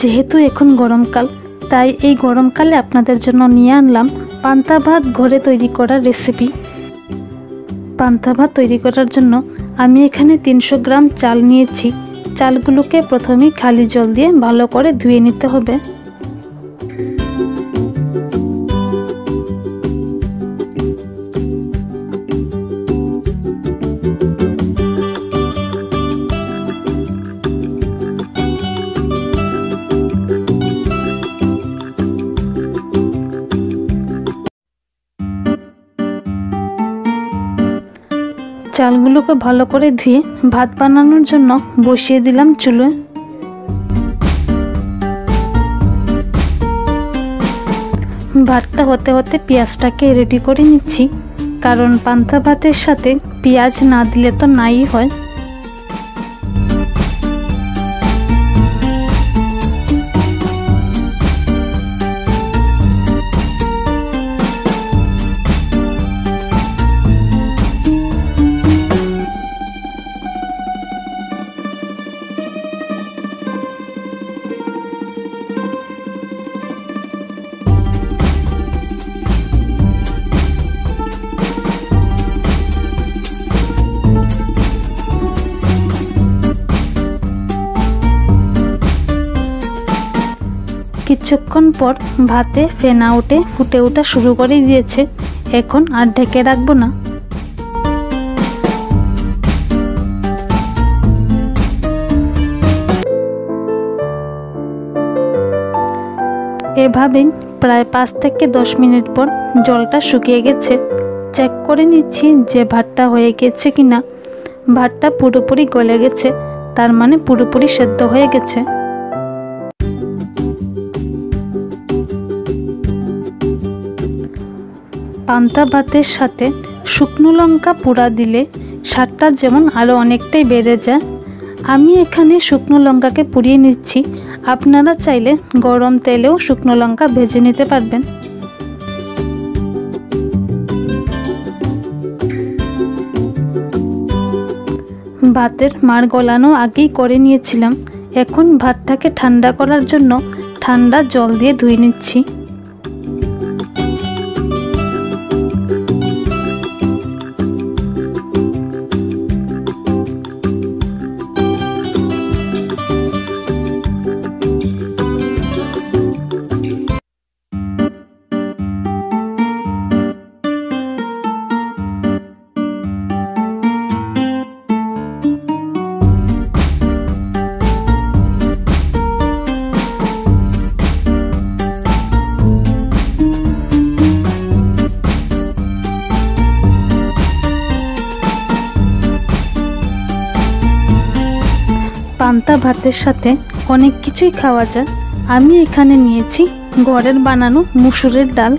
যেহেতু এখন গরমকাল, তাই এই গরমকালে আপনাদের জন্য নিয়ে আনলাম পান্তা ভাত ঘরে তৈরি করার রেসিপি। পান্তা ভাত তৈরি করার জন্য আমি এখানে 300 গ্রাম চাল নিয়েছি। চালগুলোকে প্রথমেই খালি জল দিয়ে ভালো করে ধুয়ে নিতে হবে। চালগুলোকে ভালো করে ধুয়ে ভাত বানানোর জন্য বসিয়ে দিলাম চুলোয়। ভাতটা হতে হতে পেঁয়াজটাকে রেডি করে নিচ্ছি, কারণ পান্তা ভাতের সাথে পেঁয়াজ না দিলে তো নাই হয়। কিছুক্ষণ পর ভাতে ফেনা উঠে ফুটে ওঠা শুরু করে দিয়েছে। এখন আর ঢেকে রাখবো না। এভাবেই প্রায় 5 থেকে 10 মিনিট পর জলটা শুকিয়ে গেছে। চেক করে নিচ্ছি যে ভাতটা হয়ে গেছে কিনা। ভাতটা পুরোপুরি গলে গেছে, তার মানে পুরোপুরি সেদ্ধ হয়ে গেছে। পান্তা ভাতের সাথে শুকনো লঙ্কা পোড়া দিলে স্বাদটা যেমন আরও অনেকটাই বেড়ে যায়। আমি এখানে শুকনো লঙ্কাকে পুড়িয়ে নিচ্ছি। আপনারা চাইলে গরম তেলেও শুকনো লঙ্কা ভেজে নিতে পারবেন। ভাতের মাড় গলানো আগেই করে নিয়েছিলাম। এখন ভাতটাকে ঠান্ডা করার জন্য ঠান্ডা জল দিয়ে ধুয়ে নিচ্ছি। পান্তা ভাতের সাথে অনেক কিছুই খাওয়া যায়। আমি এখানে নিয়েছি ঘরের বানানো মুসুরের ডাল।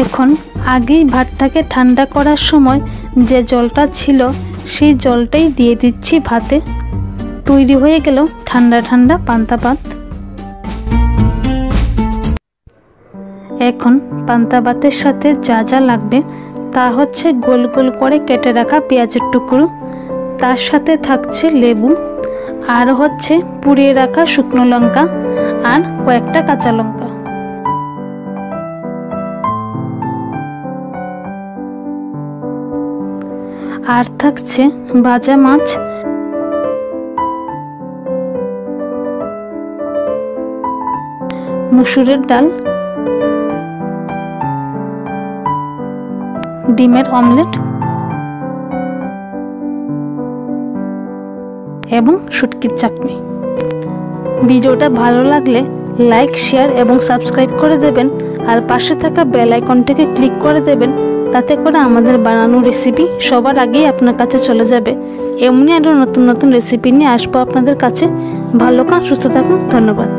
এখন আগেই ভাতটাকে ঠান্ডা করার সময় যে জলটা ছিল সেই জলটাই দিয়ে দিচ্ছি ভাতে। তৈরি হয়ে গেল ঠান্ডা ঠান্ডা পান্তা ভাত। এখন পান্তা ভাতের সাথে যা যা লাগবে তা হচ্ছে গোল গোল করে কেটে রাখা পেঁয়াজের টুকরো, তার সাথে থাকছে লেবু, আর হচ্ছে পুড়িয়ে রাখা শুকনো লঙ্কা আর কয়েকটা কাঁচা লঙ্কা। আর থাকছে ভাজা মাছ, মুসুরের ডাল, ডিমের অমলেট এবং শুটকির চাটনি। ভিডিওটা ভালো লাগলে লাইক, শেয়ার এবং সাবস্ক্রাইব করে দেবেন। আর পাশে থাকা বেল আইকনটাকে ক্লিক করে দেবেন, তাতে করে আমাদের বানানো রেসিপি সবার আগেই আপনার কাছে চলে যাবে। এমনি আরও নতুন নতুন রেসিপি নিয়ে আসবো আপনাদের কাছে। ভালো থাকুন, সুস্থ থাকুন, ধন্যবাদ।